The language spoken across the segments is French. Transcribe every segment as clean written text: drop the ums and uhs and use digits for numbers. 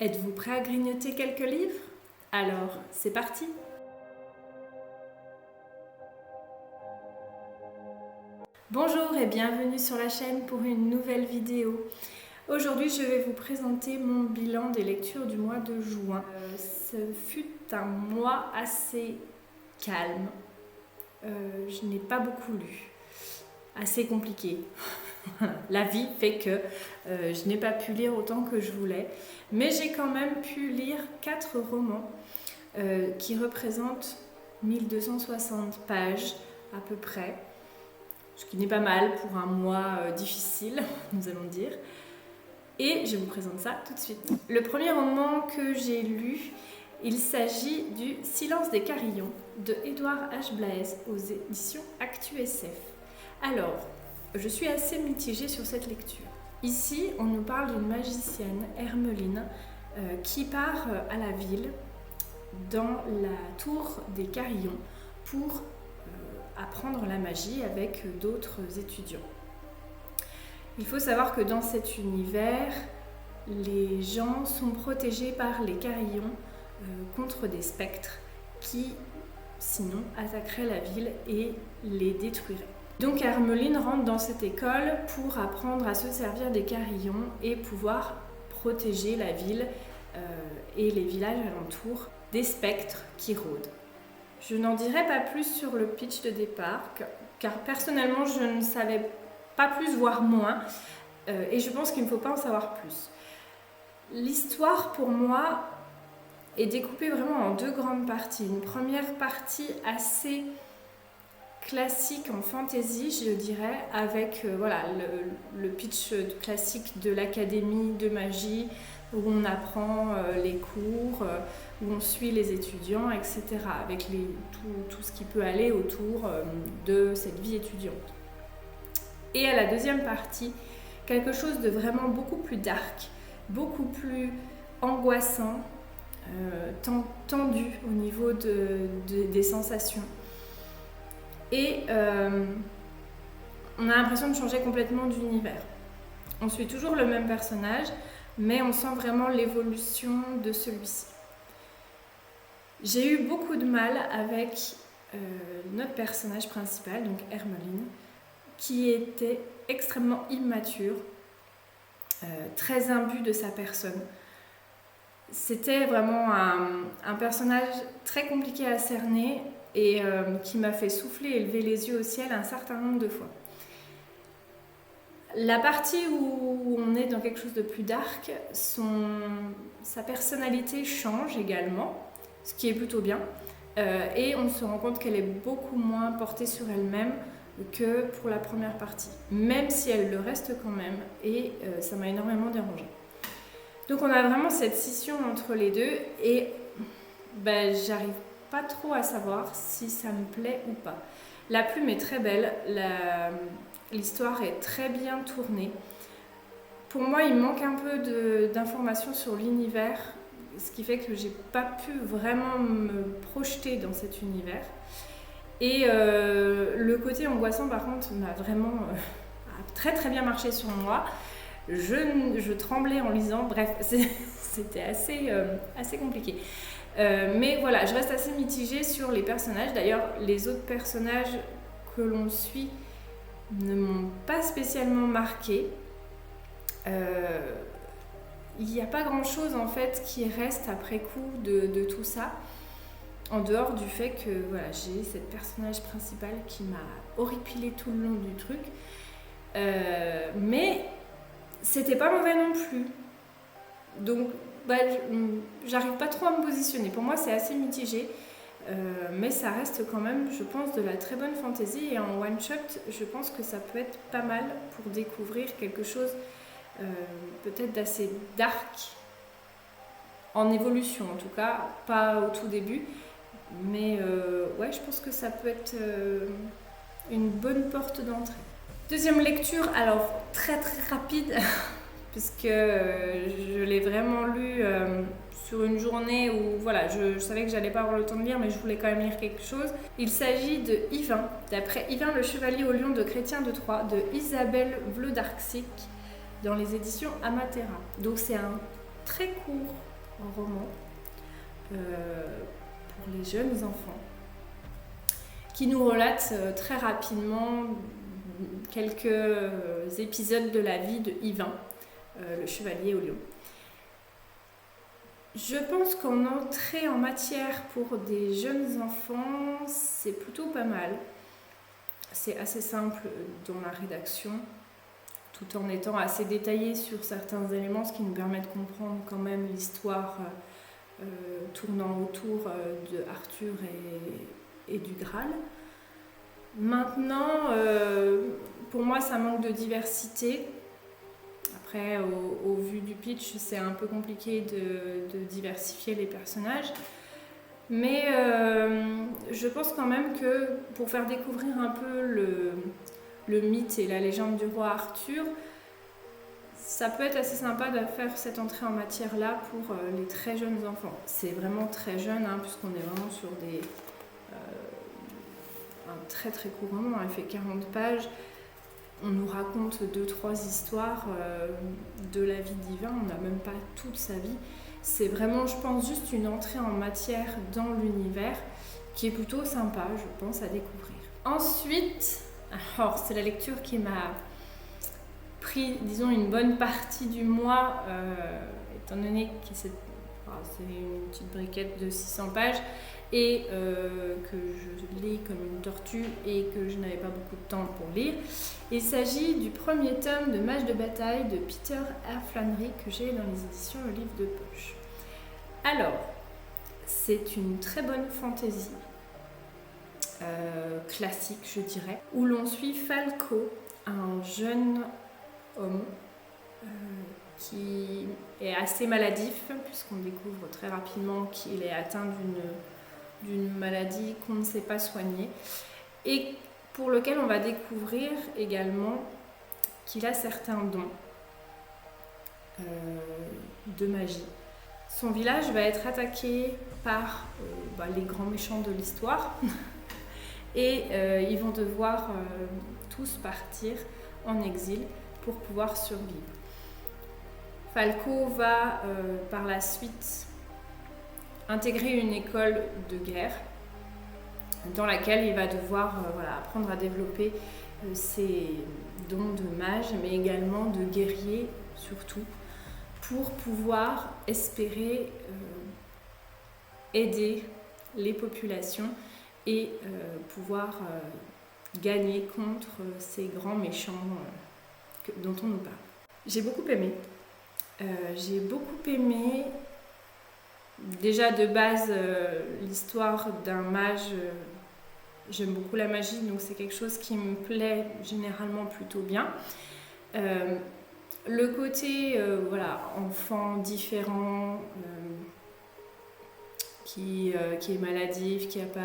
Êtes-vous prêt à grignoter quelques livres? Alors, c'est parti! Bonjour et bienvenue sur la chaîne pour une nouvelle vidéo. Aujourd'hui, je vais vous présenter mon bilan des lectures du mois de juin. Ce fut un mois assez calme. Je n'ai pas beaucoup lu. Assez compliqué. La vie fait que je n'ai pas pu lire autant que je voulais. Mais j'ai quand même pu lire 4 romans qui représentent 1260 pages à peu près. Ce qui n'est pas mal pour un mois difficile, nous allons dire. Et je vous présente ça tout de suite. Le premier roman que j'ai lu, il s'agit du Silence des Carillons de Édouard H. Blaise aux éditions ActuSF. Alors, je suis assez mitigée sur cette lecture. Ici, on nous parle d'une magicienne, Hermeline, qui part à la ville dans la tour des Carillons pour apprendre la magie avec d'autres étudiants. Il faut savoir que dans cet univers, les gens sont protégés par les carillons contre des spectres qui, sinon, attaqueraient la ville et les détruiraient. Donc Hermeline rentre dans cette école pour apprendre à se servir des carillons et pouvoir protéger la ville et les villages alentours des spectres qui rôdent. Je n'en dirai pas plus sur le pitch de départ, car personnellement je ne savais pas plus, voire moins, et je pense qu'il ne faut pas en savoir plus. L'histoire pour moi est découpée vraiment en 2 grandes parties. Une première partie assez classique en fantasy, je dirais, avec le pitch classique de l'académie de magie, où on apprend les cours, où on suit les étudiants, etc. Avec tout ce qui peut aller autour de cette vie étudiante. Et à la deuxième partie, quelque chose de vraiment beaucoup plus dark, beaucoup plus angoissant, tendu au niveau des sensations. Et on a l'impression de changer complètement d'univers. On suit toujours le même personnage, mais on sent vraiment l'évolution de celui-ci. J'ai eu beaucoup de mal avec notre personnage principal, donc Hermeline, qui était extrêmement immature, très imbu de sa personne. C'était vraiment un personnage très compliqué à cerner et qui m'a fait souffler et lever les yeux au ciel un certain nombre de fois. La partie où on est dans quelque chose de plus dark, sa personnalité change également, ce qui est plutôt bien, et on se rend compte qu'elle est beaucoup moins portée sur elle-même que pour la première partie, même si elle le reste quand même, et ça m'a énormément dérangée. Donc on a vraiment cette scission entre les deux, et j'arrive pas trop à savoir si ça me plaît ou pas. La plume est très belle, l'histoire est très bien tournée. Pour moi, il manque un peu d'informations sur l'univers, ce qui fait que j'ai pas pu vraiment me projeter dans cet univers. Et le côté angoissant, par contre, m'a vraiment très très bien marché sur moi. Je tremblais en lisant, bref, c'était assez compliqué. Mais voilà, je reste assez mitigée sur les personnages. D'ailleurs, les autres personnages que l'on suit ne m'ont pas spécialement marquée. Il n'y a pas grand-chose en fait qui reste après coup de tout ça, en dehors du fait que j'ai cette personnage principal qui m'a horripilé tout le long du truc. Mais c'était pas mauvais non plus. Donc j'arrive pas trop à me positionner. Pour moi, c'est assez mitigé. Mais ça reste quand même, je pense, de la très bonne fantaisie. Et en one-shot, je pense que ça peut être pas mal pour découvrir quelque chose peut-être d'assez dark, en évolution en tout cas, pas au tout début. Mais je pense que ça peut être une bonne porte d'entrée. Deuxième lecture, alors très très rapide, puisque je l'ai vraiment lu sur une journée où je savais que j'allais pas avoir le temps de lire, mais je voulais quand même lire quelque chose. Il s'agit de Yvain, d'après Yvain le Chevalier au Lion de Chrétien de Troyes, de Isabelle Wlodarczyk, dans les éditions Amatera. Donc c'est un très court roman pour les jeunes enfants qui nous relate très rapidement quelques épisodes de la vie de Yvain, le chevalier au lion. Je pense qu'en entrée en matière pour des jeunes enfants, c'est plutôt pas mal. C'est assez simple dans la rédaction, tout en étant assez détaillé sur certains éléments, ce qui nous permet de comprendre quand même l'histoire tournant autour de Arthur et du Graal. Maintenant, pour moi, ça manque de diversité. Après, au vu du pitch, c'est un peu compliqué de diversifier les personnages. Mais je pense quand même que pour faire découvrir un peu le mythe et la légende du roi Arthur, ça peut être assez sympa de faire cette entrée en matière-là pour les très jeunes enfants. C'est vraiment très jeune, hein, puisqu'on est vraiment sur un très très court roman, il fait 40 pages. On nous raconte 2-3 histoires de la vie d'Yvain, on n'a même pas toute sa vie. C'est vraiment, je pense, juste une entrée en matière dans l'univers qui est plutôt sympa, je pense, à découvrir. Ensuite, alors c'est la lecture qui m'a pris, disons, une bonne partie du mois, étant donné que c'est une petite briquette de 600 pages et que je lis comme une tortue et que je n'avais pas beaucoup de temps pour lire. Il s'agit du premier tome de Mages de bataille de Peter R. Flannery que j'ai dans les éditions Le Livre de Poche. Alors, c'est une très bonne fantaisie, classique je dirais, où l'on suit Falco, un jeune homme qui est assez maladif, puisqu'on découvre très rapidement qu'il est atteint d'une maladie qu'on ne sait pas soigner, et pour lequel on va découvrir également qu'il a certains dons de magie. Son village va être attaqué par les grands méchants de l'histoire et ils vont devoir tous partir en exil pour pouvoir survivre. Falco va par la suite intégrer une école de guerre dans laquelle il va devoir apprendre à développer ses dons de mage, mais également de guerrier surtout, pour pouvoir espérer aider les populations et pouvoir gagner contre ces grands méchants dont on nous parle. J'ai beaucoup aimé. Déjà de base, l'histoire d'un mage, j'aime beaucoup la magie, donc c'est quelque chose qui me plaît généralement plutôt bien. Le côté enfant différent, qui est maladif, qui n'a pas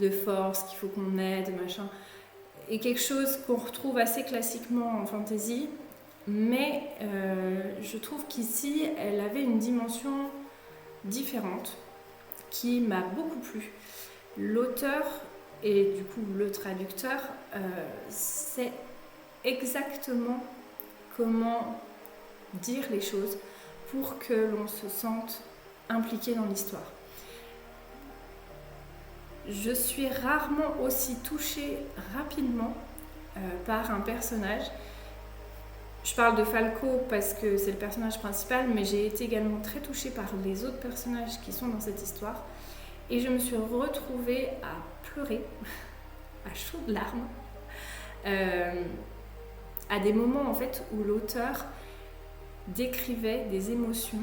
de force, qu'il faut qu'on aide, machin, est quelque chose qu'on retrouve assez classiquement en fantasy, mais je trouve qu'ici, elle avait une dimension différente qui m'a beaucoup plu. L'auteur et du coup le traducteur sait exactement comment dire les choses pour que l'on se sente impliqué dans l'histoire. Je suis rarement aussi touchée rapidement par un personnage. Je parle de Falco parce que c'est le personnage principal, mais j'ai été également très touchée par les autres personnages qui sont dans cette histoire. Et je me suis retrouvée à pleurer, à chaudes larmes, à des moments en fait où l'auteur décrivait des émotions.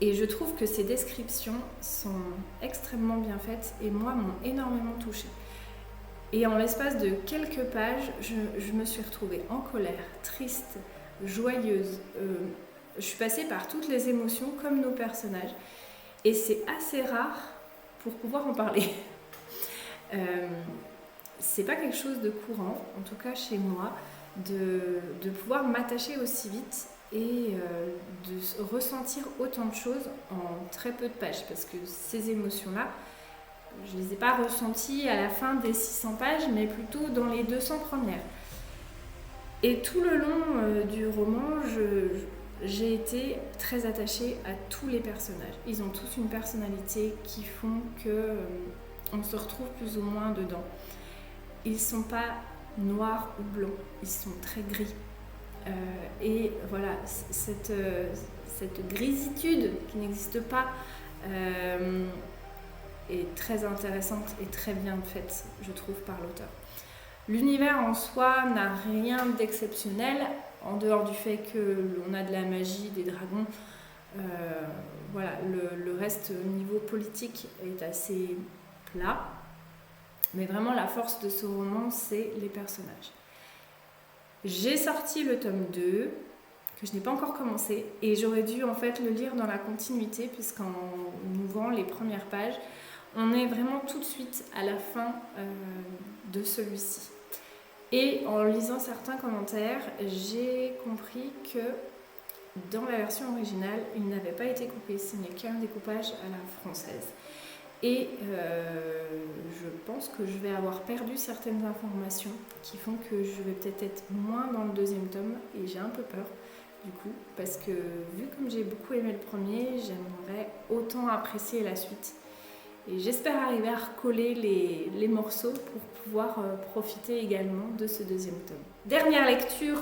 Et je trouve que ces descriptions sont extrêmement bien faites et moi m'ont énormément touchée. Et en l'espace de quelques pages, je me suis retrouvée en colère, triste, joyeuse. Je suis passée par toutes les émotions comme nos personnages. Et c'est assez rare pour pouvoir en parler. C'est pas quelque chose de courant, en tout cas chez moi, de pouvoir m'attacher aussi vite et de ressentir autant de choses en très peu de pages. Parce que ces émotions-là, je ne les ai pas ressenties à la fin des 600 pages, mais plutôt dans les 200 premières. Et tout le long du roman, j'ai été très attachée à tous les personnages. Ils ont tous une personnalité qui font que on se retrouve plus ou moins dedans. Ils sont pas noirs ou blancs, ils sont très gris. Et voilà, cette grisitude qui n'existe pas est très intéressante et très bien faite, je trouve, par l'auteur. L'univers en soi n'a rien d'exceptionnel, en dehors du fait que l'on a de la magie, des dragons. Voilà, le reste au niveau politique est assez plat. Mais vraiment, la force de ce roman, c'est les personnages. J'ai sorti le tome 2, que je n'ai pas encore commencé, et j'aurais dû en fait le lire dans la continuité, puisqu'en ouvrant les premières pages, on est vraiment tout de suite à la fin de celui-ci. Et en lisant certains commentaires, j'ai compris que dans la version originale, il n'avait pas été coupé, ce n'est qu'un découpage à la française. Et je pense que je vais avoir perdu certaines informations qui font que je vais peut-être être moins dans le deuxième tome, et j'ai un peu peur du coup, parce que vu comme j'ai beaucoup aimé le premier, j'aimerais autant apprécier la suite. Et j'espère arriver à recoller les morceaux pour pouvoir profiter également de ce deuxième tome. Dernière lecture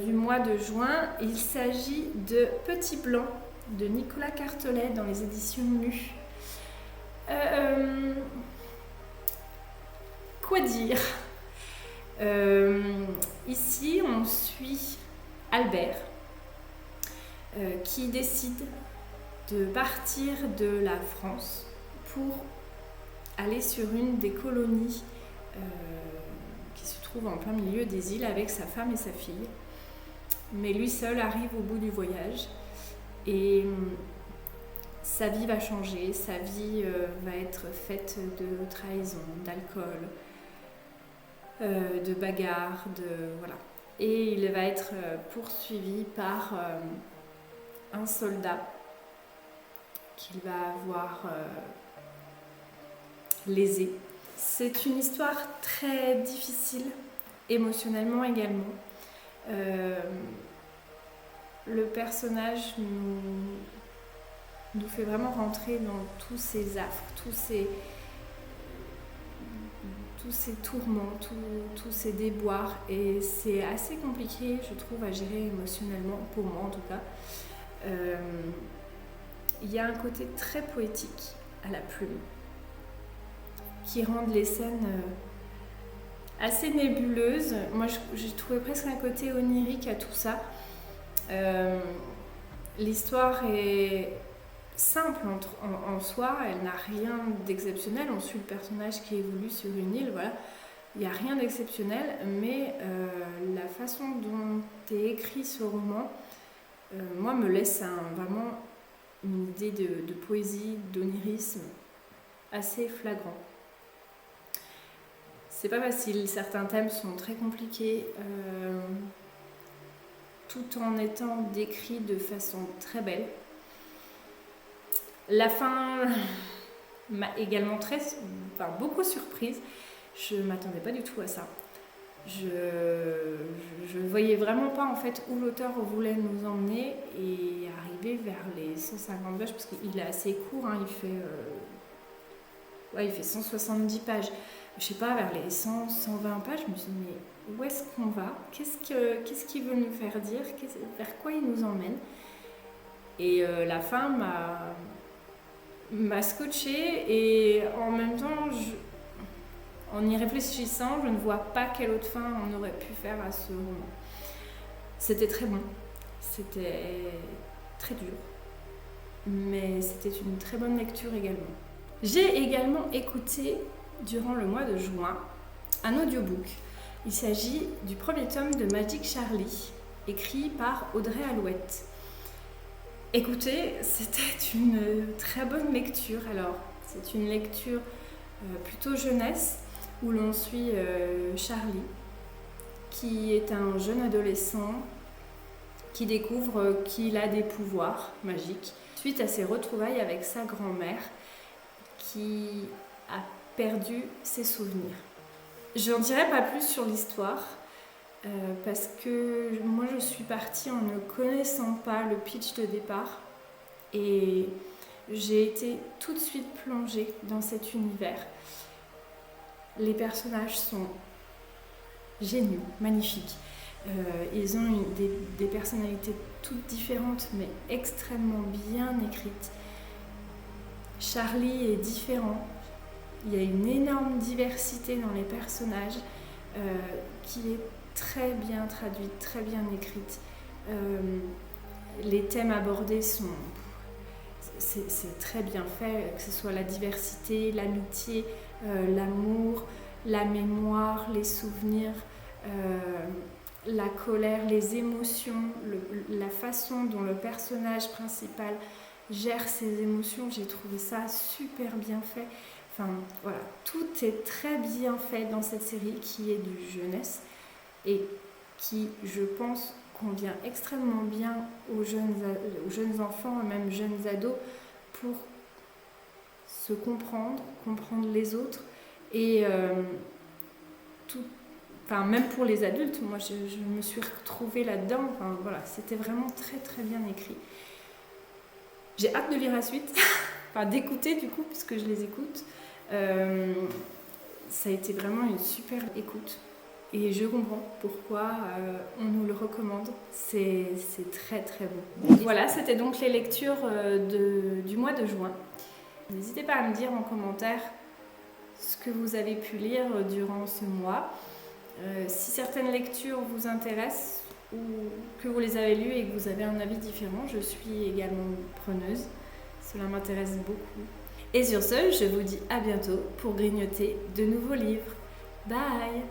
du mois de juin, il s'agit de Petit Blanc de Nicolas Cartelet dans les éditions Mu. Quoi dire? Ici, on suit Albert qui décide de partir de la France pour aller sur une des colonies qui se trouve en plein milieu des îles avec sa femme et sa fille. Mais lui seul arrive au bout du voyage et sa vie va changer, sa vie va être faite de trahison, d'alcool, de bagarres, voilà. Et il va être poursuivi par un soldat qu'il va avoir lésé. C'est une histoire très difficile, émotionnellement également. Le personnage nous fait vraiment rentrer dans tous ces affres, tous ces tourments, tous ces déboires, et c'est assez compliqué, je trouve, à gérer émotionnellement, pour moi en tout cas. Il y a un côté très poétique à la plume qui rend les scènes assez nébuleuses. Moi, j'ai trouvé presque un côté onirique à tout ça. L'histoire est simple en soi, elle n'a rien d'exceptionnel. On suit le personnage qui évolue sur une île, voilà. Il n'y a rien d'exceptionnel, mais la façon dont est écrit ce roman, moi, me laisse vraiment une idée de poésie, d'onirisme assez flagrant. C'est pas facile, certains thèmes sont très compliqués, tout en étant décrits de façon très belle. La fin m'a également beaucoup surprise. Je ne m'attendais pas du tout à ça. Je ne voyais vraiment pas en fait où l'auteur voulait nous emmener, et arriver vers les 150 pages, parce qu'il est assez court, hein, il fait 170 pages. Je sais pas, vers les 100, 120 pages, je me suis dit, mais où est-ce qu'on va? Qu'est-ce qu'il veut nous faire dire? Vers quoi il nous emmène? Et la fin m'a scotché, et en même temps, en y réfléchissant, je ne vois pas quelle autre fin on aurait pu faire à ce roman. C'était très bon, c'était très dur, mais c'était une très bonne lecture également. J'ai également écouté, durant le mois de juin, un audiobook. Il s'agit du premier tome de Magic Charlie, écrit par Audrey Alouette. Écoutez, c'était une très bonne lecture. Alors, c'est une lecture plutôt jeunesse, où l'on suit Charlie, qui est un jeune adolescent qui découvre qu'il a des pouvoirs magiques suite à ses retrouvailles avec sa grand-mère qui a perdu ses souvenirs. Je n'en dirai pas plus sur l'histoire. parce que moi je suis partie en ne connaissant pas le pitch de départ et j'ai été tout de suite plongée dans cet univers. Les personnages sont géniaux, magnifiques. Ils ont des personnalités toutes différentes mais extrêmement bien écrites. Charlie est différent. Il y a une énorme diversité dans les personnages qui est très bien traduite, très bien écrite. Les thèmes abordés c'est très bien fait, que ce soit la diversité, l'amitié, l'amour, la mémoire, les souvenirs, la colère, les émotions, la façon dont le personnage principal gère ses émotions. J'ai trouvé ça super bien fait. Enfin, voilà, tout est très bien fait dans cette série qui est du jeunesse et qui, je pense, convient extrêmement bien aux jeunes enfants et même jeunes ados pour se comprendre les autres et même pour les adultes. Moi, je me suis retrouvée là-dedans. Enfin, voilà, c'était vraiment très très bien écrit. J'ai hâte de lire la suite, d'écouter du coup, puisque je les écoute. Ça a été vraiment une super écoute. Et je comprends pourquoi on nous le recommande. C'est très très bon. Voilà, c'était donc les lectures du mois de juin. N'hésitez pas à me dire en commentaire ce que vous avez pu lire durant ce mois. Si certaines lectures vous intéressent ou que vous les avez lues et que vous avez un avis différent, je suis également preneuse. Cela m'intéresse beaucoup. Et sur ce, je vous dis à bientôt pour grignoter de nouveaux livres. Bye!